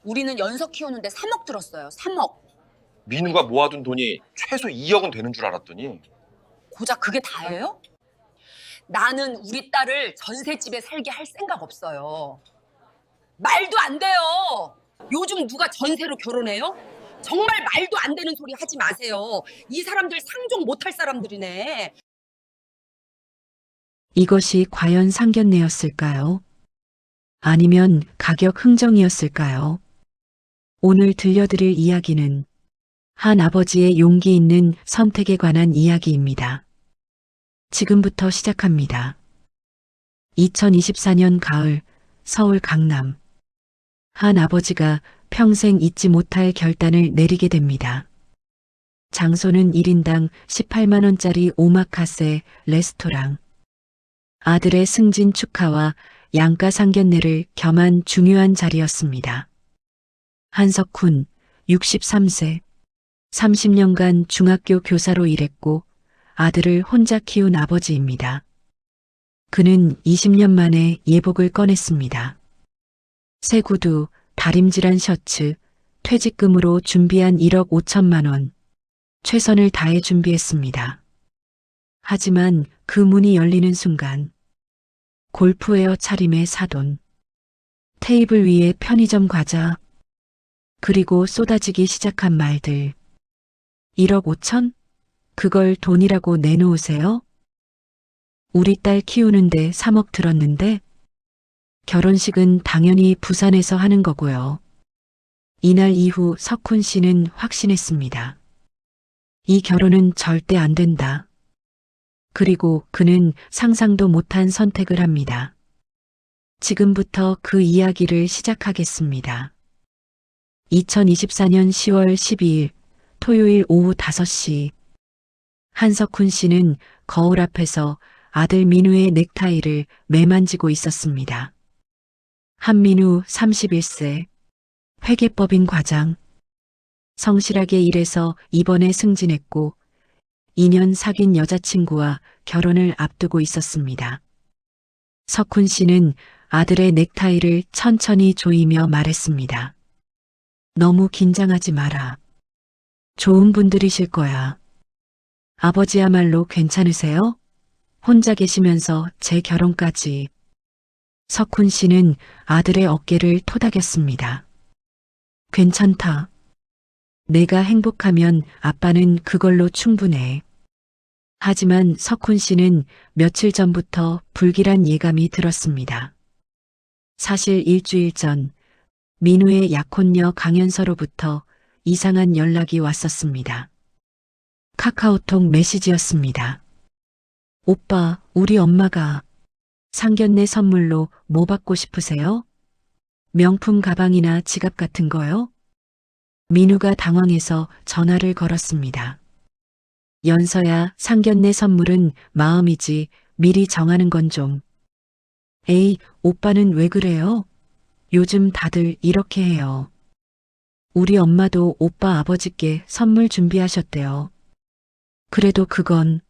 우리는 연서 키우는데 3억 들었어요. 3억. 민우가 모아둔 돈이 최소 2억은 되는 줄 알았더니 고작 그게 다예요? 나는 우리 딸을 전셋집에 살게 할 생각 없어요. 말도 안 돼요. 요즘 누가 전세로 결혼해요? 정말 말도 안 되는 소리 하지 마세요. 이 사람들 상종 못할 사람들이네. 이것이 과연 상견례였을까요? 아니면 가격 흥정이었을까요? 오늘 들려드릴 이야기는 한 아버지의 용기 있는 선택에 관한 이야기입니다. 지금부터 시작합니다. 2024년 가을 서울 강남. 한 아버지가 평생 잊지 못할 결단을 내리게 됩니다. 장소는 1인당 18만 원짜리 오마카세 레스토랑. 아들의 승진 축하와 양가 상견례를 겸한 중요한 자리였습니다. 한석훈, 63세, 30년간 중학교 교사로 일했고 아들을 혼자 키운 아버지입니다. 그는 20년 만에 예복을 꺼냈습니다. 새 구두, 다림질한 셔츠, 퇴직금으로 준비한 1억 5천만 원. 최선을 다해 준비했습니다. 하지만 그 문이 열리는 순간 골프웨어 차림의 사돈, 테이블 위에 편의점 과자, 그리고 쏟아지기 시작한 말들. 1억 5천? 그걸 돈이라고 내놓으세요? 우리 딸 키우는데 3억 들었는데? 결혼식은 당연히 부산에서 하는 거고요. 이날 이후 석훈 씨는 확신했습니다. 이 결혼은 절대 안 된다. 그리고 그는 상상도 못한 선택을 합니다. 지금부터 그 이야기를 시작하겠습니다. 2024년 10월 12일 토요일 오후 5시 한석훈 씨는 거울 앞에서 아들 민우의 넥타이를 매만지고 있었습니다. 한민우 31세, 회계법인 과장. 성실하게 일해서 이번에 승진했고 2년 사귄 여자친구와 결혼을 앞두고 있었습니다. 석훈 씨는 아들의 넥타이를 천천히 조이며 말했습니다. 너무 긴장하지 마라. 좋은 분들이실 거야. 아버지야말로 괜찮으세요? 혼자 계시면서 제 결혼까지. 석훈 씨는 아들의 어깨를 토닥였습니다. 괜찮다. 내가 행복하면 아빠는 그걸로 충분해. 하지만 석훈 씨는 며칠 전부터 불길한 예감이 들었습니다. 사실 일주일 전 민우의 약혼녀 강연서로부터 이상한 연락이 왔었습니다. 카카오톡 메시지였습니다. 오빠, 우리 엄마가 상견례 선물로 뭐 받고 싶으세요? 명품 가방이나 지갑 같은 거요? 민우가 당황해서 전화를 걸었습니다. 연서야, 상견례 선물은 마음이지 미리 정하는 건 좀. 에이, 오빠는 왜 그래요? 요즘 다들 이렇게 해요. 우리 엄마도 오빠 아버지께 선물 준비하셨대요. 그래도 그건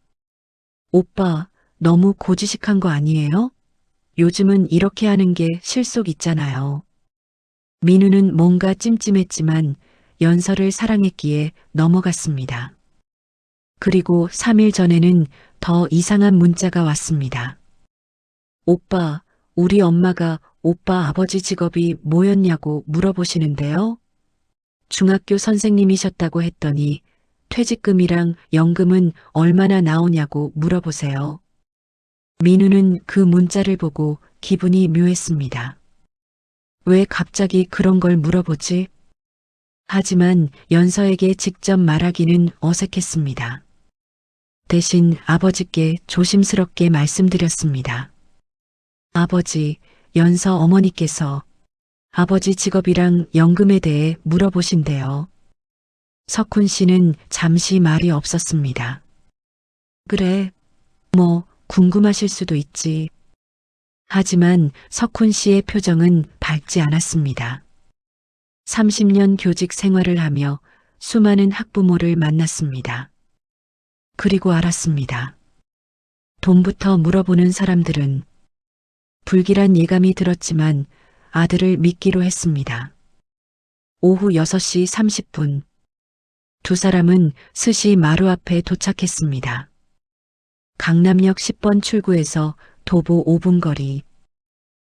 오빠 너무 고지식한 거 아니에요? 요즘은 이렇게 하는 게 실속 있잖아요. 민우는 뭔가 찜찜했지만 연서를 사랑했기에 넘어갔습니다. 그리고 3일 전에는 더 이상한 문자가 왔습니다. 오빠, 우리 엄마가 오빠 아버지 직업이 뭐였냐고 물어보시는데요. 중학교 선생님이셨다고 했더니 퇴직금이랑 연금은 얼마나 나오냐고 물어보세요. 민우는 그 문자를 보고 기분이 묘했습니다. 왜 갑자기 그런 걸 물어보지? 하지만 연서에게 직접 말하기는 어색했습니다. 대신 아버지께 조심스럽게 말씀드렸습니다. 아버지, 연서 어머니께서 아버지 직업이랑 연금에 대해 물어보신대요. 석훈 씨는 잠시 말이 없었습니다. 그래, 뭐 궁금하실 수도 있지. 하지만 석훈 씨의 표정은 밝지 않았습니다. 30년 교직 생활을 하며 수많은 학부모를 만났습니다. 그리고 알았습니다. 돈부터 물어보는 사람들은 불길한 예감이 들었지만 아들을 믿기로 했습니다. 오후 6시 30분. 두 사람은 스시 마루 앞에 도착했습니다. 강남역 10번 출구에서 도보 5분 거리.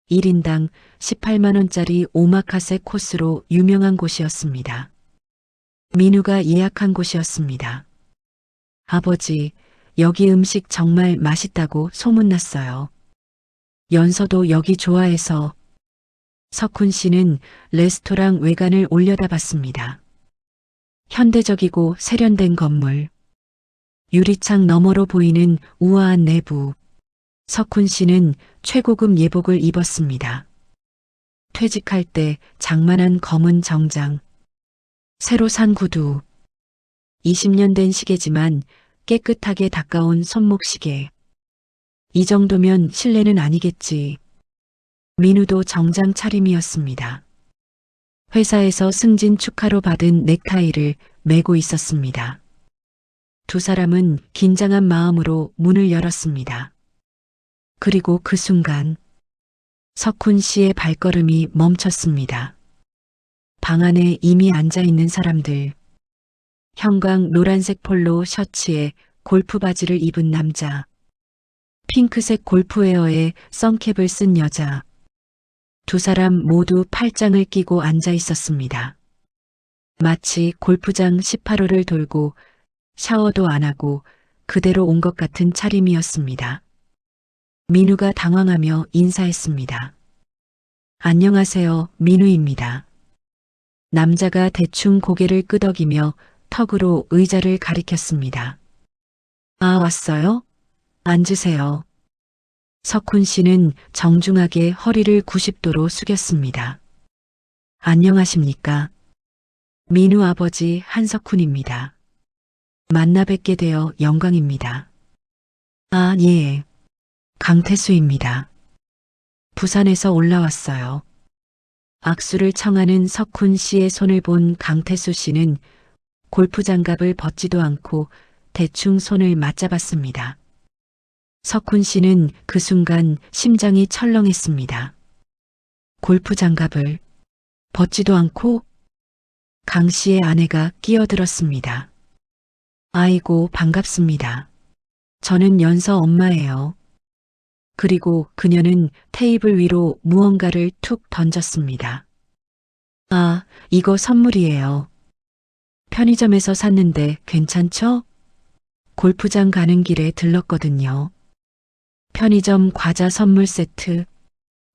1인당 18만 원짜리 오마카세 코스로 유명한 곳이었습니다. 민우가 예약한 곳이었습니다. 아버지, 여기 음식 정말 맛있다고 소문났어요. 연서도 여기 좋아해서. 석훈 씨는 레스토랑 외관을 올려다봤습니다. 현대적이고 세련된 건물. 유리창 너머로 보이는 우아한 내부. 석훈 씨는 최고급 예복을 입었습니다. 퇴직할 때 장만한 검은 정장. 새로 산 구두. 20년 된 시계지만 깨끗하게 닦아온 손목시계. 이 정도면 실례는 아니겠지. 민우도 정장 차림이었습니다. 회사에서 승진 축하로 받은 넥타이를 메고 있었습니다. 두 사람은 긴장한 마음으로 문을 열었습니다. 그리고 그 순간 석훈 씨의 발걸음이 멈췄습니다. 방 안에 이미 앉아 있는 사람들. 형광 노란색 폴로 셔츠에 골프 바지를 입은 남자. 핑크색 골프웨어에 선캡을 쓴 여자. 두 사람 모두 팔짱을 끼고 앉아 있었습니다. 마치 골프장 18홀을 돌고 샤워도 안 하고 그대로 온 것 같은 차림이었습니다. 민우가 당황하며 인사했습니다. 안녕하세요, 민우입니다. 남자가 대충 고개를 끄덕이며 턱으로 의자를 가리켰습니다. 아, 왔어요? 앉으세요. 석훈 씨는 정중하게 허리를 90도로 숙였습니다. 안녕하십니까? 민우 아버지 한석훈입니다. 만나 뵙게 되어 영광입니다. 아, 예. 강태수입니다. 부산에서 올라왔어요. 악수를 청하는 석훈 씨의 손을 본 강태수 씨는 골프 장갑을 벗지도 않고 대충 손을 맞잡았습니다. 석훈 씨는 그 순간 심장이 철렁했습니다. 골프 장갑을 벗지도 않고? 강 씨의 아내가 끼어들었습니다. 아이고, 반갑습니다. 저는 연서 엄마예요. 그리고 그녀는 테이블 위로 무언가를 툭 던졌습니다. 아, 이거 선물이에요. 편의점에서 샀는데 괜찮죠? 골프장 가는 길에 들렀거든요. 편의점 과자 선물 세트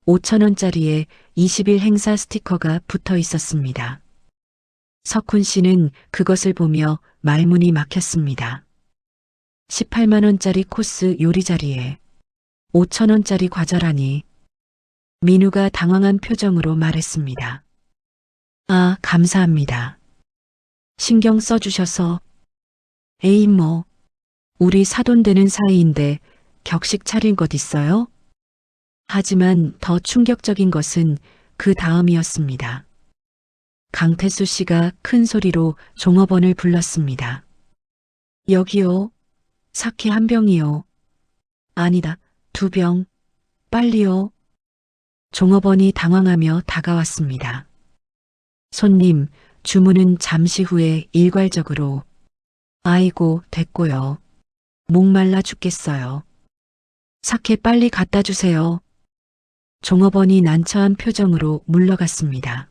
5,000원짜리에 20일 행사 스티커가 붙어 있었습니다. 석훈 씨는 그것을 보며 말문이 막혔습니다. 18만 원짜리 코스 요리 자리에 5,000원짜리 과자라니. 민우가 당황한 표정으로 말했습니다. 아, 감사합니다. 신경 써주셔서. 에이 뭐, 우리 사돈되는 사이인데 격식 차린 것 있어요? 하지만 더 충격적인 것은 그 다음이었습니다. 강태수 씨가 큰 소리로 종업원을 불렀습니다. 여기요. 사케 한 병이요. 아니다, 2병. 빨리요. 종업원이 당황하며 다가왔습니다. 손님, 주문은 잠시 후에 일괄적으로. 아이고, 됐고요. 목말라 죽겠어요. 사케 빨리 갖다 주세요. 종업원이 난처한 표정으로 물러갔습니다.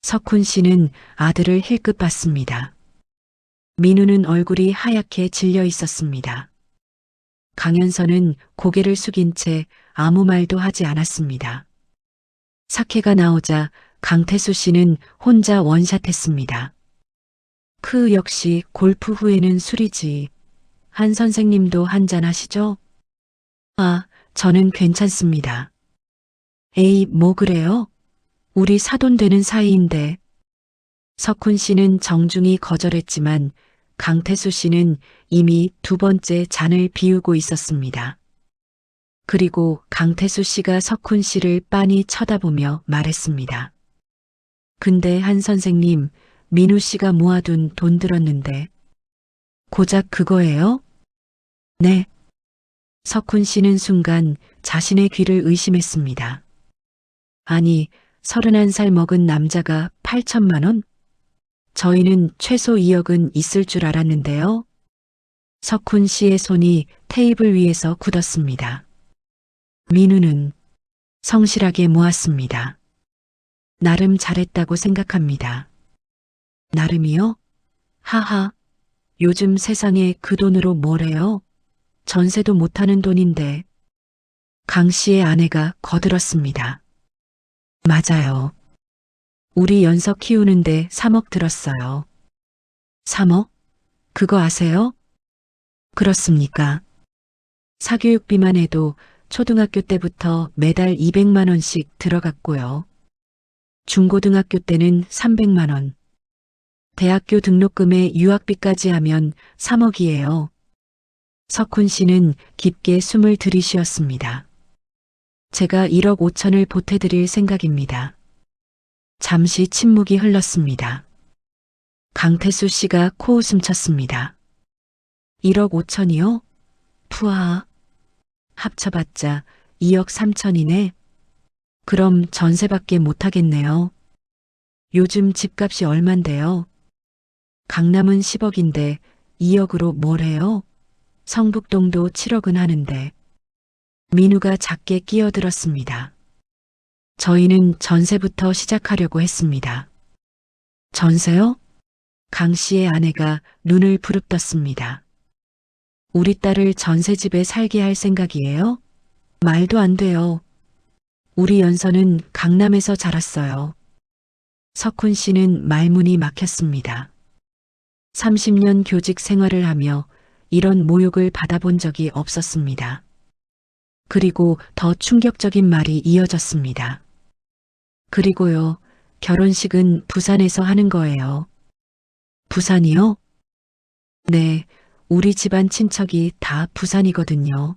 석훈 씨는 아들을 힐끗 봤습니다. 민우는 얼굴이 하얗게 질려 있었습니다. 강연서는 고개를 숙인 채 아무 말도 하지 않았습니다. 사케가 나오자 강태수 씨는 혼자 원샷했습니다. 그 역시 골프 후에는 술이지. 한 선생님도 한잔 하시죠? 아, 저는 괜찮습니다. 에이, 뭐 그래요? 우리 사돈 되는 사이인데. 석훈 씨는 정중히 거절했지만 강태수 씨는 이미 2번째 잔을 비우고 있었습니다. 그리고 강태수 씨가 석훈 씨를 빤히 쳐다보며 말했습니다. 근데 한 선생님, 민우 씨가 모아둔 돈 들었는데. 고작 그거예요? 네. 석훈 씨는 순간 자신의 귀를 의심했습니다. 아니, 31살 먹은 남자가 8천만 원? 저희는 최소 2억은 있을 줄 알았는데요. 석훈 씨의 손이 테이블 위에서 굳었습니다. 민우는 성실하게 모았습니다. 나름 잘했다고 생각합니다. 나름이요? 하하. 요즘 세상에 그 돈으로 뭘 해요? 전세도 못하는 돈인데. 강 씨의 아내가 거들었습니다. 맞아요. 우리 연석 키우는데 3억 들었어요. 3억? 그거 아세요? 그렇습니까? 사교육비만 해도 초등학교 때부터 매달 200만 원씩 들어갔고요. 중고등학교 때는 300만 원. 대학교 등록금에 유학비까지 하면 3억이에요. 석훈 씨는 깊게 숨을 들이쉬었습니다. 제가 1억 5천을 보태드릴 생각입니다. 잠시 침묵이 흘렀습니다. 강태수 씨가 코웃음 쳤습니다. 1억 5천이요? 푸아. 합쳐봤자 2억 3천이네. 그럼 전세밖에 못하겠네요. 요즘 집값이 얼만데요? 강남은 10억인데 2억으로 뭘 해요? 성북동도 7억은 하는데. 민우가 작게 끼어들었습니다. 저희는 전세부터 시작하려고 했습니다. 전세요? 강 씨의 아내가 눈을 부릅떴습니다. 우리 딸을 전세집에 살게 할 생각이에요? 말도 안 돼요. 우리 연서는 강남에서 자랐어요. 석훈 씨는 말문이 막혔습니다. 30년 교직 생활을 하며 이런 모욕을 받아본 적이 없었습니다. 그리고 더 충격적인 말이 이어졌습니다. 그리고요, 결혼식은 부산에서 하는 거예요. 부산이요? 네, 우리 집안 친척이 다 부산이거든요.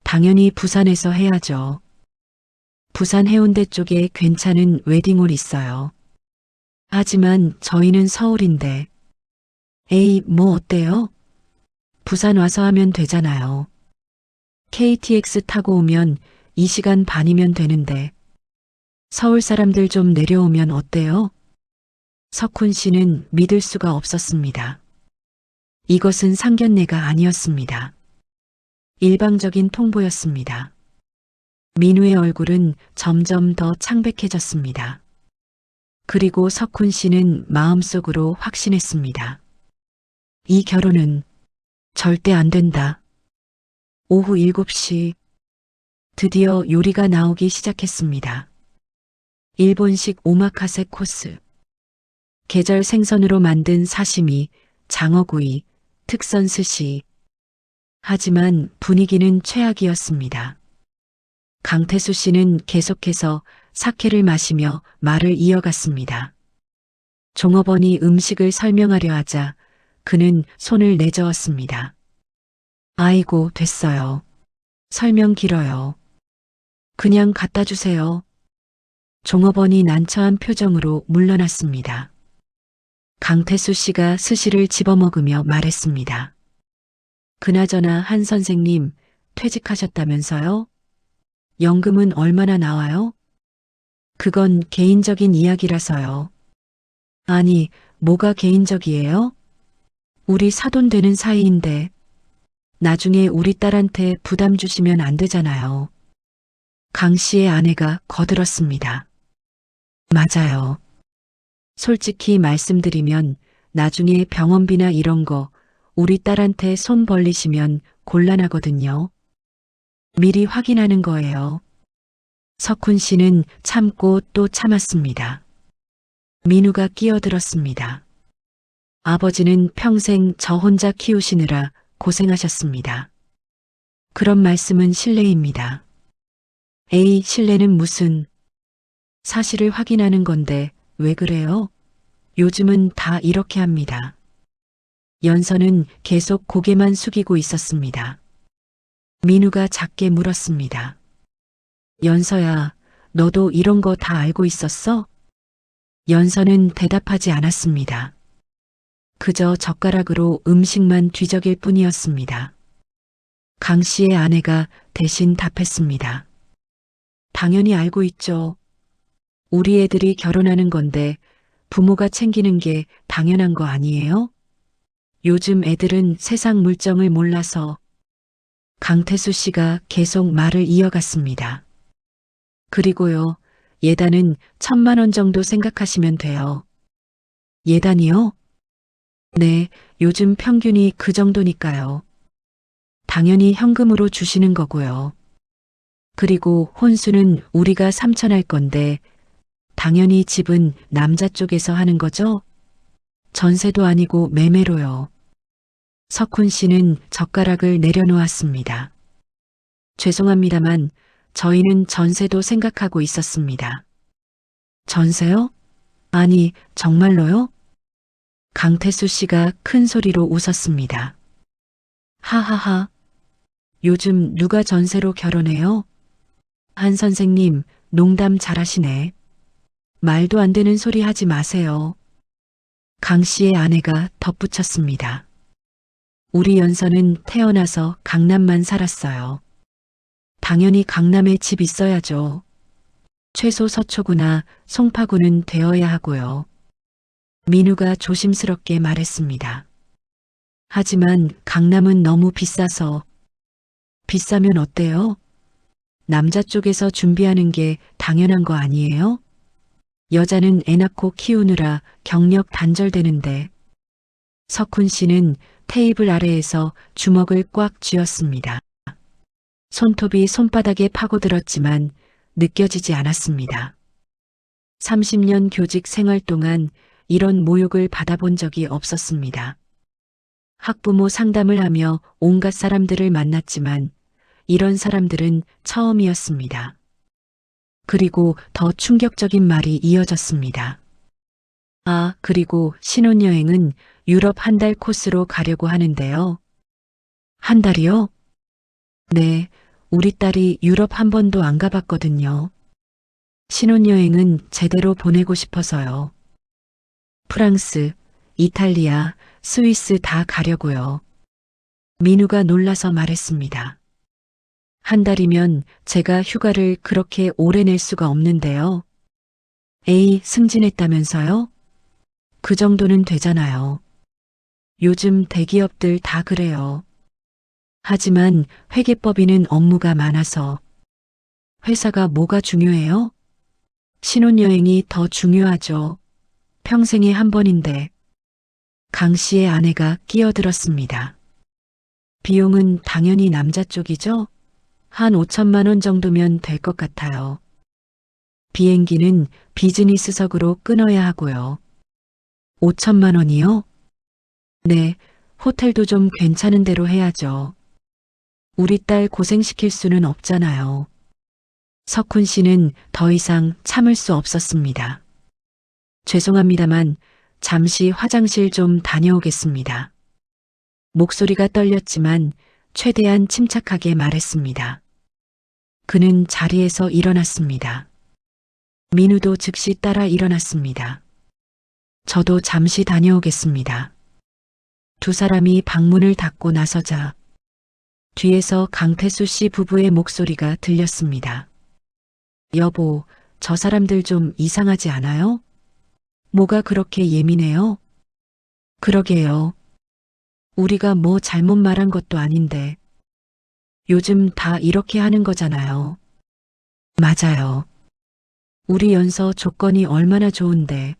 당연히 부산에서 해야죠. 부산 해운대 쪽에 괜찮은 웨딩홀 있어요. 하지만 저희는 서울인데. 에이, 뭐 어때요? 부산 와서 하면 되잖아요. KTX 타고 오면 2시간 반이면 되는데. 서울 사람들 좀 내려오면 어때요? 석훈 씨는 믿을 수가 없었습니다. 이것은 상견례가 아니었습니다. 일방적인 통보였습니다. 민우의 얼굴은 점점 더 창백해졌습니다. 그리고 석훈 씨는 마음속으로 확신했습니다. 이 결혼은 절대 안 된다. 오후 7시 드디어 요리가 나오기 시작했습니다. 일본식 오마카세 코스. 계절 생선으로 만든 사시미, 장어구이, 특선 스시. 하지만 분위기는 최악이었습니다. 강태수 씨는 계속해서 사케를 마시며 말을 이어갔습니다. 종업원이 음식을 설명하려 하자 그는 손을 내저었습니다. 아이고, 됐어요. 설명 길어요. 그냥 갖다 주세요. 종업원이 난처한 표정으로 물러났습니다. 강태수 씨가 스시를 집어먹으며 말했습니다. 그나저나 한 선생님 퇴직하셨다면서요? 연금은 얼마나 나와요? 그건 개인적인 이야기라서요. 아니, 뭐가 개인적이에요? 우리 사돈 되는 사이인데 나중에 우리 딸한테 부담 주시면 안 되잖아요. 강 씨의 아내가 거들었습니다. 맞아요. 솔직히 말씀드리면 나중에 병원비나 이런 거 우리 딸한테 손 벌리시면 곤란하거든요. 미리 확인하는 거예요. 석훈 씨는 참고 또 참았습니다. 민우가 끼어들었습니다. 아버지는 평생 저 혼자 키우시느라 고생하셨습니다. 그런 말씀은 실례입니다. 에이, 실례는 무슨. 사실을 확인하는 건데 왜 그래요? 요즘은 다 이렇게 합니다. 연서는 계속 고개만 숙이고 있었습니다. 민우가 작게 물었습니다. 연서야, 너도 이런 거 다 알고 있었어? 연서는 대답하지 않았습니다. 그저 젓가락으로 음식만 뒤적일 뿐이었습니다. 강 씨의 아내가 대신 답했습니다. 당연히 알고 있죠. 우리 애들이 결혼하는 건데 부모가 챙기는 게 당연한 거 아니에요? 요즘 애들은 세상 물정을 몰라서 강태수 씨가 계속 말을 이어갔습니다. 그리고요, 예단은 1,000만 원 정도 생각하시면 돼요. 예단이요? 네, 요즘 평균이 그 정도니까요. 당연히 현금으로 주시는 거고요. 그리고 혼수는 우리가 3천 할 건데, 당연히 집은 남자 쪽에서 하는 거죠? 전세도 아니고 매매로요. 석훈 씨는 젓가락을 내려놓았습니다. 죄송합니다만 저희는 전세도 생각하고 있었습니다. 전세요? 아니, 정말로요? 강태수 씨가 큰 소리로 웃었습니다. 하하하. 요즘 누가 전세로 결혼해요? 한 선생님, 농담 잘하시네. 말도 안 되는 소리 하지 마세요. 강 씨의 아내가 덧붙였습니다. 우리 연서는 태어나서 강남만 살았어요. 당연히 강남에 집 있어야죠. 최소 서초구나 송파구는 되어야 하고요. 민우가 조심스럽게 말했습니다. 하지만 강남은 너무 비싸서. 비싸면 어때요? 남자 쪽에서 준비하는 게 당연한 거 아니에요? 여자는 애 낳고 키우느라 경력 단절되는데. 석훈 씨는 테이블 아래에서 주먹을 꽉 쥐었습니다. 손톱이 손바닥에 파고들었지만 느껴지지 않았습니다. 30년 교직 생활 동안 이런 모욕을 받아본 적이 없었습니다. 학부모 상담을 하며 온갖 사람들을 만났지만 이런 사람들은 처음이었습니다. 그리고 더 충격적인 말이 이어졌습니다. 아, 그리고 신혼여행은 유럽 한 달 코스로 가려고 하는데요. 한 달이요? 네, 우리 딸이 유럽 한 번도 안 가봤거든요. 신혼여행은 제대로 보내고 싶어서요. 프랑스, 이탈리아, 스위스 다 가려고요. 민우가 놀라서 말했습니다. 한 달이면 제가 휴가를 그렇게 오래 낼 수가 없는데요. 에이, 승진했다면서요? 그 정도는 되잖아요. 요즘 대기업들 다 그래요. 하지만 회계법인은 업무가 많아서. 회사가 뭐가 중요해요? 신혼여행이 더 중요하죠. 평생에 한 번인데. 강 씨의 아내가 끼어들었습니다. 비용은 당연히 남자 쪽이죠? 한 5천만 원 정도면 될 것 같아요. 비행기는 비즈니스석으로 끊어야 하고요. 5천만 원이요? 네, 호텔도 좀 괜찮은 데로 해야죠. 우리 딸 고생시킬 수는 없잖아요. 석훈 씨는 더 이상 참을 수 없었습니다. 죄송합니다만 잠시 화장실 좀 다녀오겠습니다. 목소리가 떨렸지만 최대한 침착하게 말했습니다. 그는 자리에서 일어났습니다. 민우도 즉시 따라 일어났습니다. 저도 잠시 다녀오겠습니다. 두 사람이 방문을 닫고 나서자 뒤에서 강태수 씨 부부의 목소리가 들렸습니다. 여보, 저 사람들 좀 이상하지 않아요? 뭐가 그렇게 예민해요? 그러게요. 우리가 뭐 잘못 말한 것도 아닌데. 요즘 다 이렇게 하는 거잖아요. 맞아요. 우리 연서 조건이 얼마나 좋은데.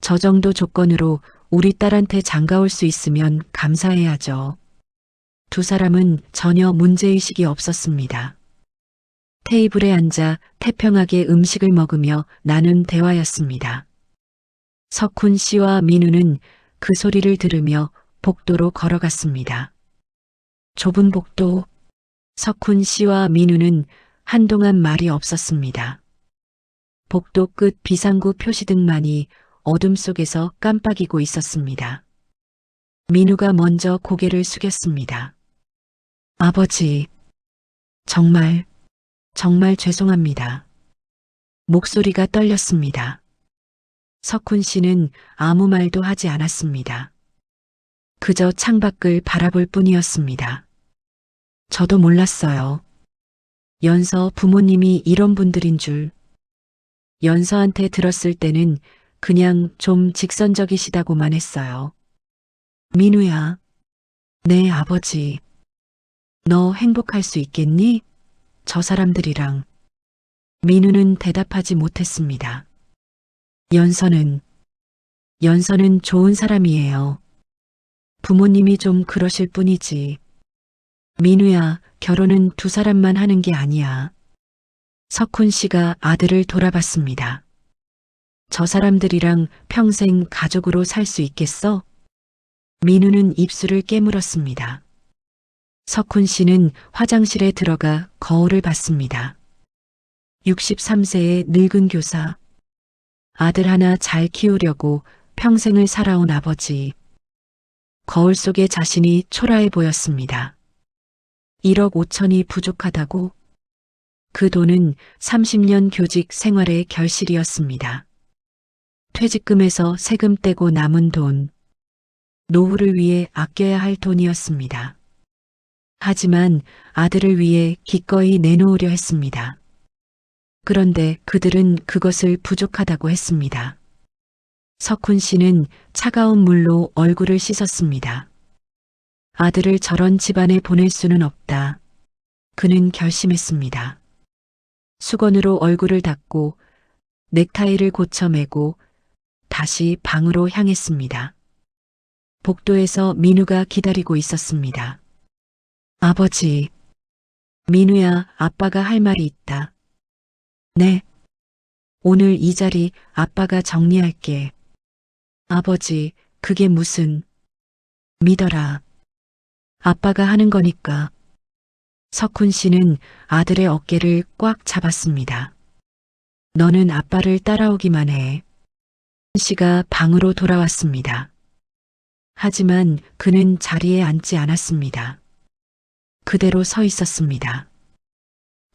저 정도 조건으로 우리 딸한테 장가올 수 있으면 감사해야죠. 두 사람은 전혀 문제의식이 없었습니다. 테이블에 앉아 태평하게 음식을 먹으며 나눈 대화였습니다. 석훈 씨와 민우는 그 소리를 들으며 복도로 걸어갔습니다. 좁은 복도. 석훈 씨와 민우는 한동안 말이 없었습니다. 복도 끝 비상구 표시등만이 어둠 속에서 깜빡이고 있었습니다. 민우가 먼저 고개를 숙였습니다. 아버지, 정말 죄송합니다. 목소리가 떨렸습니다. 석훈 씨는 아무 말도 하지 않았습니다. 그저 창밖을 바라볼 뿐이었습니다. 저도 몰랐어요. 연서 부모님이 이런 분들인 줄. 연서한테 들었을 때는 그냥 좀 직선적이시다고만 했어요. 민우야, 내 아버지. 너 행복할 수 있겠니? 저 사람들이랑. 민우는 대답하지 못했습니다. 연서는 좋은 사람이에요. 부모님이 좀 그러실 뿐이지. 민우야, 결혼은 두 사람만 하는 게 아니야. 석훈 씨가 아들을 돌아봤습니다. 저 사람들이랑 평생 가족으로 살 수 있겠어? 민우는 입술을 깨물었습니다. 석훈 씨는 화장실에 들어가 거울을 봤습니다. 63세의 늙은 교사. 아들 하나 잘 키우려고 평생을 살아온 아버지. 거울 속의 자신이 초라해 보였습니다. 1억 5천이 부족하다고? 그 돈은 30년 교직 생활의 결실이었습니다. 퇴직금에서 세금 떼고 남은 돈. 노후를 위해 아껴야 할 돈이었습니다. 하지만 아들을 위해 기꺼이 내놓으려 했습니다. 그런데 그들은 그것을 부족하다고 했습니다. 석훈 씨는 차가운 물로 얼굴을 씻었습니다. 아들을 저런 집안에 보낼 수는 없다. 그는 결심했습니다. 수건으로 얼굴을 닦고 넥타이를 고쳐 매고 다시 방으로 향했습니다. 복도에서 민우가 기다리고 있었습니다. 아버지. 민우야, 아빠가 할 말이 있다. 네. 오늘 이 자리 아빠가 정리할게. 아버지, 그게 무슨. 믿어라. 아빠가 하는 거니까. 석훈 씨는 아들의 어깨를 꽉 잡았습니다. 너는 아빠를 따라오기만 해. 씨가 방으로 돌아왔습니다. 하지만 그는 자리에 앉지 않았습니다. 그대로 서 있었습니다.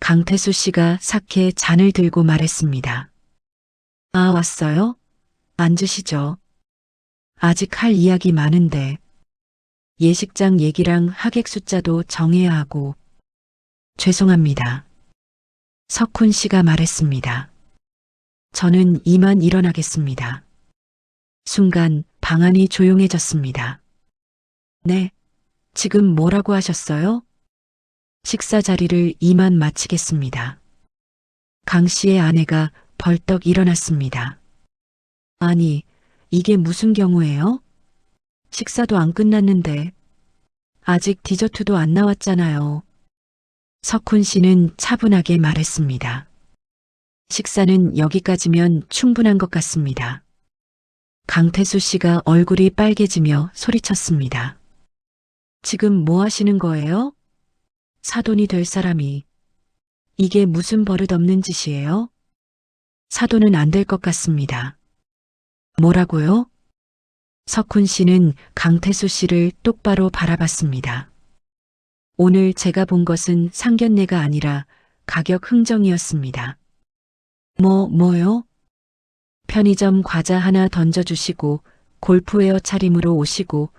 강태수 씨가 삭해 잔을 들고 말했습니다. 아, 왔어요? 앉으시죠. 아직 할 이야기 많은데. 예식장 얘기랑 하객 숫자도 정해야 하고. 죄송합니다. 석훈 씨가 말했습니다. 저는 이만 일어나겠습니다. 순간 방 안이 조용해졌습니다. 네, 지금 뭐라고 하셨어요? 식사 자리를 이만 마치겠습니다. 강 씨의 아내가 벌떡 일어났습니다. 아니, 이게 무슨 경우예요? 식사도 안 끝났는데. 아직 디저트도 안 나왔잖아요. 석훈 씨는 차분하게 말했습니다. 식사는 여기까지면 충분한 것 같습니다. 강태수 씨가 얼굴이 빨개지며 소리쳤습니다. 지금 뭐 하시는 거예요? 사돈이 될 사람이. 이게 무슨 버릇없는 짓이에요? 사돈은 안 될 것 같습니다. 뭐라고요? 석훈 씨는 강태수 씨를 똑바로 바라봤습니다. 오늘 제가 본 것은 상견례가 아니라 가격 흥정이었습니다. 뭐요? 편의점 과자 하나 던져주시고 골프웨어 차림으로 오시고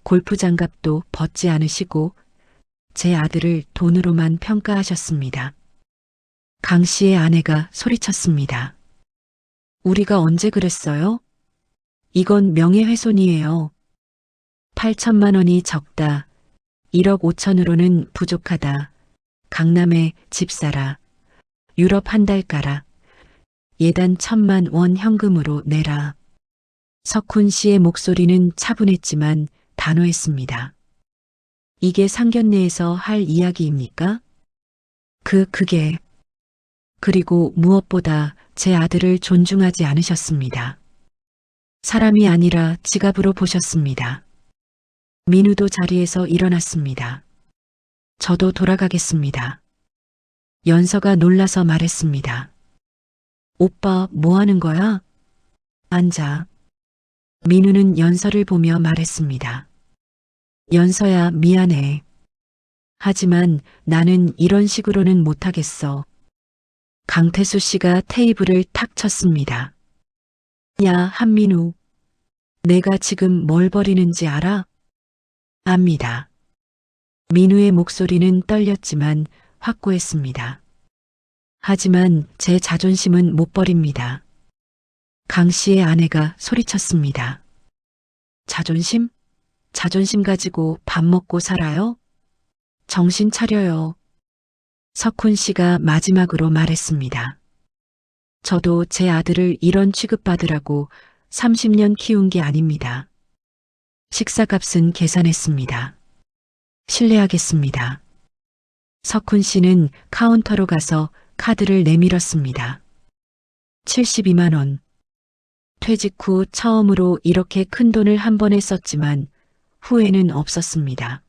골프 장갑도 벗지 않으시고 제 아들을 돈으로만 평가하셨습니다. 강 씨의 아내가 소리쳤습니다. 우리가 언제 그랬어요? 이건 명예훼손이에요. 8천만 원이 적다. 1억 5천으로는 부족하다. 강남에 집 사라. 유럽 한 달 가라. 예단 1,000만 원 현금으로 내라. 석훈 씨의 목소리는 차분했지만 단호했습니다. 이게 상견례에서 할 이야기입니까? 그게. 그리고 무엇보다 제 아들을 존중하지 않으셨습니다. 사람이 아니라 지갑으로 보셨습니다. 민우도 자리에서 일어났습니다. 저도 돌아가겠습니다. 연서가 놀라서 말했습니다. 오빠 뭐 하는 거야? 앉아. 민우는 연서를 보며 말했습니다. 연서야, 미안해. 하지만 나는 이런 식으로는 못하겠어. 강태수 씨가 테이블을 탁 쳤습니다. 야, 한민우. 내가 지금 뭘 버리는지 알아? 압니다. 민우의 목소리는 떨렸지만 확고했습니다. 하지만 제 자존심은 못 버립니다. 강 씨의 아내가 소리쳤습니다. 자존심? 자존심 가지고 밥 먹고 살아요? 정신 차려요. 석훈 씨가 마지막으로 말했습니다. 저도 제 아들을 이런 취급받으라고 30년 키운 게 아닙니다. 식사값은 계산했습니다. 실례하겠습니다. 석훈 씨는 카운터로 가서 카드를 내밀었습니다. 72만 원. 퇴직 후 처음으로 이렇게 큰 돈을 한 번에 썼지만 후회는 없었습니다.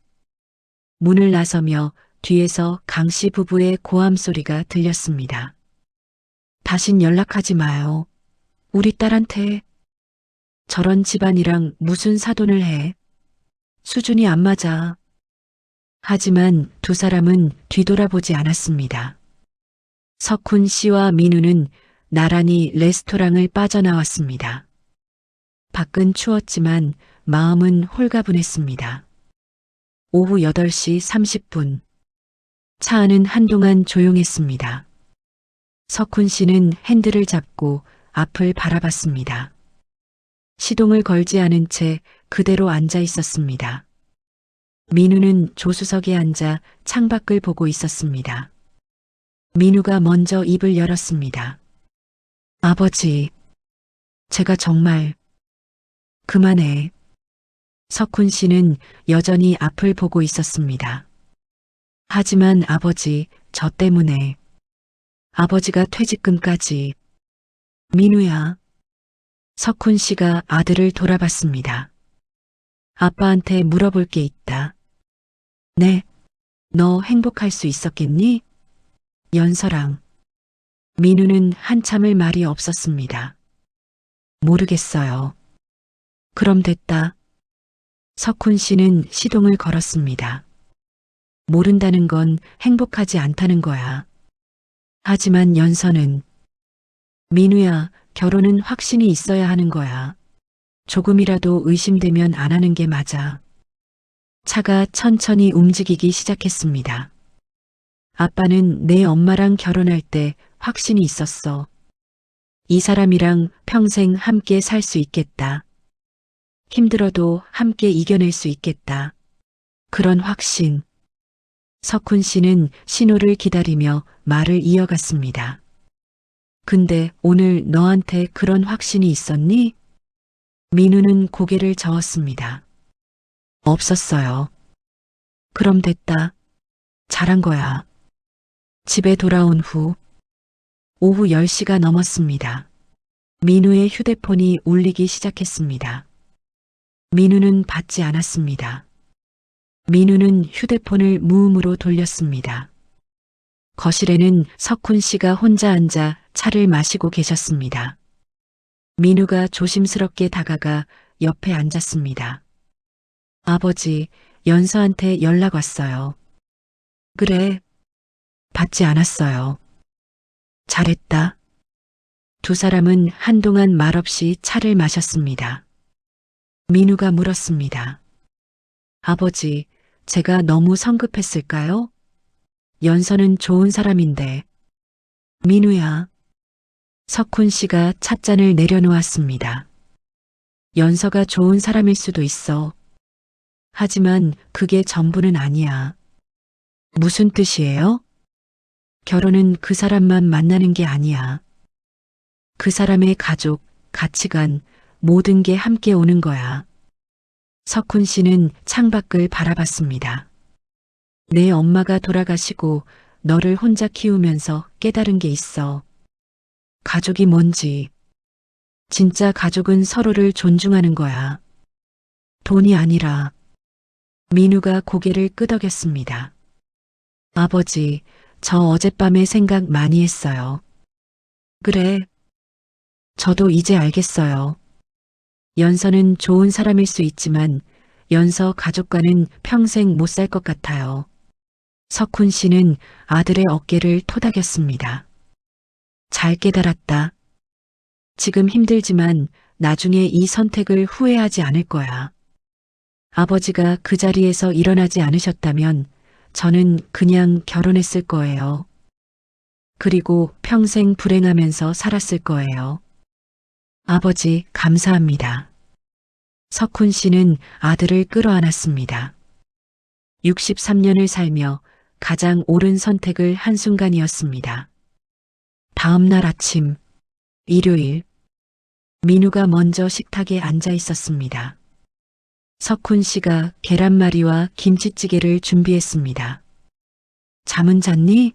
문을 나서며 뒤에서 강 씨 부부의 고함 소리가 들렸습니다. 다신 연락하지 마요. 우리 딸한테. 저런 집안이랑 무슨 사돈을 해. 수준이 안 맞아. 하지만 두 사람은 뒤돌아보지 않았습니다. 석훈 씨와 민우는 나란히 레스토랑을 빠져나왔습니다. 밖은 추웠지만 마음은 홀가분했습니다. 오후 8시 30분. 차 안은 한동안 조용했습니다. 석훈 씨는 핸들을 잡고 앞을 바라봤습니다. 시동을 걸지 않은 채 그대로 앉아 있었습니다. 민우는 조수석에 앉아 창밖을 보고 있었습니다. 민우가 먼저 입을 열었습니다. 아버지, 제가 정말 그만해. 석훈 씨는 여전히 앞을 보고 있었습니다. 하지만 아버지, 저 때문에. 아버지가 퇴직금까지. 민우야. 석훈 씨가 아들을 돌아봤습니다. 아빠한테 물어볼 게 있다. 네. 너 행복할 수 있었겠니? 연서랑. 민우는 한참을 말이 없었습니다. 모르겠어요. 그럼 됐다. 석훈 씨는 시동을 걸었습니다. 모른다는 건 행복하지 않다는 거야. 하지만 연서는 민우야, 결혼은 확신이 있어야 하는 거야. 조금이라도 의심되면 안 하는 게 맞아. 차가 천천히 움직이기 시작했습니다. 아빠는 내 엄마랑 결혼할 때 확신이 있었어. 이 사람이랑 평생 함께 살 수 있겠다. 힘들어도 함께 이겨낼 수 있겠다. 그런 확신. 석훈 씨는 신호를 기다리며 말을 이어갔습니다. 근데 오늘 너한테 그런 확신이 있었니? 민우는 고개를 저었습니다. 없었어요. 그럼 됐다. 잘한 거야. 집에 돌아온 후 오후 10시가 넘었습니다. 민우의 휴대폰이 울리기 시작했습니다. 민우는 받지 않았습니다. 민우는 휴대폰을 무음으로 돌렸습니다. 거실에는 석훈 씨가 혼자 앉아 차를 마시고 계셨습니다. 민우가 조심스럽게 다가가 옆에 앉았습니다. 아버지, 연서한테 연락 왔어요. 그래. 받지 않았어요. 잘했다. 두 사람은 한동안 말없이 차를 마셨습니다. 민우가 물었습니다. 아버지, 제가 너무 성급했을까요? 연서는 좋은 사람인데. 민우야. 석훈 씨가 찻잔을 내려놓았습니다. 연서가 좋은 사람일 수도 있어. 하지만 그게 전부는 아니야. 무슨 뜻이에요? 결혼은 그 사람만 만나는 게 아니야. 그 사람의 가족, 가치관, 모든 게 함께 오는 거야. 석훈 씨는 창밖을 바라봤습니다. 내 엄마가 돌아가시고 너를 혼자 키우면서 깨달은 게 있어. 가족이 뭔지. 진짜 가족은 서로를 존중하는 거야. 돈이 아니라. 민우가 고개를 끄덕였습니다. 아버지, 저 어젯밤에 생각 많이 했어요. 그래. 저도 이제 알겠어요. 연서는 좋은 사람일 수 있지만 연서 가족과는 평생 못 살 것 같아요. 석훈 씨는 아들의 어깨를 토닥였습니다. 잘 깨달았다. 지금 힘들지만 나중에 이 선택을 후회하지 않을 거야. 아버지가 그 자리에서 일어나지 않으셨다면 저는 그냥 결혼했을 거예요. 그리고 평생 불행하면서 살았을 거예요. 아버지, 감사합니다. 석훈 씨는 아들을 끌어안았습니다. 63년을 살며 가장 옳은 선택을 한 순간이었습니다. 다음 날 아침, 일요일, 민우가 먼저 식탁에 앉아 있었습니다. 석훈 씨가 계란말이와 김치찌개를 준비했습니다. 잠은 잤니?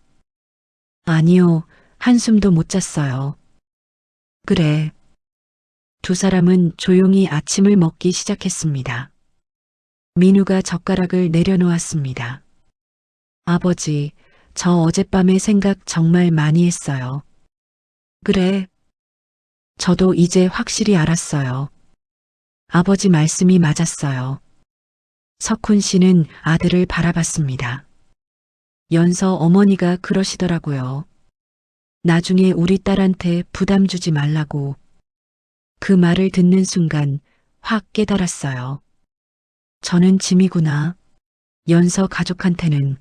아니요, 한숨도 못 잤어요. 그래. 두 사람은 조용히 아침을 먹기 시작했습니다. 민우가 젓가락을 내려놓았습니다. 아버지, 저 어젯밤에 생각 정말 많이 했어요. 그래. 저도 이제 확실히 알았어요. 아버지 말씀이 맞았어요. 석훈 씨는 아들을 바라봤습니다. 연서 어머니가 그러시더라고요. 나중에 우리 딸한테 부담 주지 말라고. 그 말을 듣는 순간 확 깨달았어요. 저는 짐이구나. 연서 가족한테는.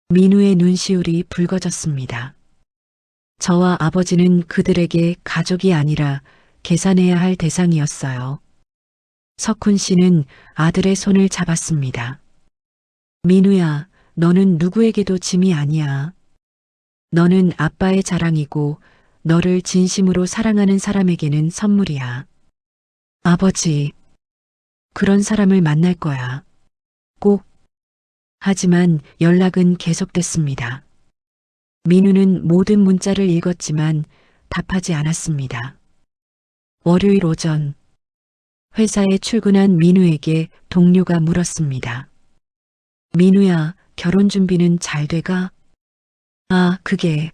민우의 눈시울이 붉어졌습니다. 저와 아버지는 그들에게 가족이 아니라 계산해야 할 대상이었어요. 석훈 씨는 아들의 손을 잡았습니다. 민우야, 너는 누구에게도 짐이 아니야. 너는 아빠의 자랑이고 너를 진심으로 사랑하는 사람에게는 선물이야. 아버지, 그런 사람을 만날 거야. 꼭. 하지만 연락은 계속됐습니다. 민우는 모든 문자를 읽었지만 답하지 않았습니다. 월요일 오전, 회사에 출근한 민우에게 동료가 물었습니다. 민우야, 결혼 준비는 잘 돼가? 아, 그게.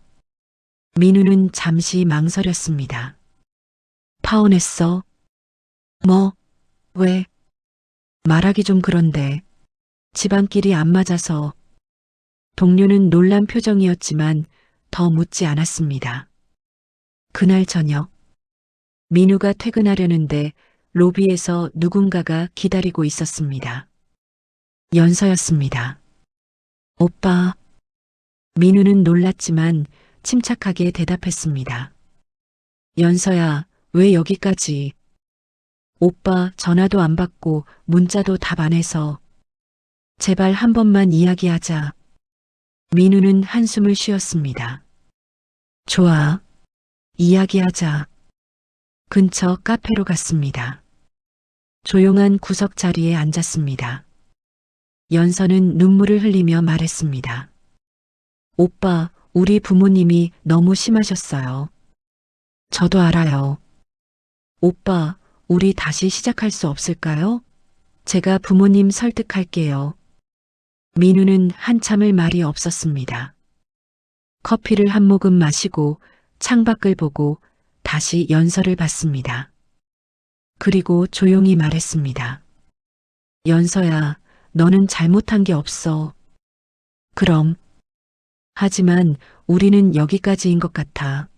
민우는 잠시 망설였습니다. 파혼했어? 뭐? 왜? 말하기 좀 그런데. 집안끼리 안 맞아서. 동료는 놀란 표정이었지만 더 묻지 않았습니다. 그날 저녁, 민우가 퇴근하려는데 로비에서 누군가가 기다리고 있었습니다. 연서였습니다. 오빠. 민우는 놀랐지만 침착하게 대답했습니다. 연서야, 왜 여기까지? 오빠 전화도 안 받고 문자도 답 안 해서. 제발 한 번만 이야기하자. 민우는 한숨을 쉬었습니다. 좋아. 이야기하자. 근처 카페로 갔습니다. 조용한 구석 자리에 앉았습니다. 연서는 눈물을 흘리며 말했습니다. 오빠, 우리 부모님이 너무 심하셨어요. 저도 알아요. 오빠, 우리 다시 시작할 수 없을까요? 제가 부모님 설득할게요. 민우는 한참을 말이 없었습니다. 커피를 한 모금 마시고 창밖을 보고 다시 연서를 봤습니다. 그리고 조용히 말했습니다. 연서야, 너는 잘못한 게 없어. 그럼. 하지만 우리는 여기까지인 것 같아.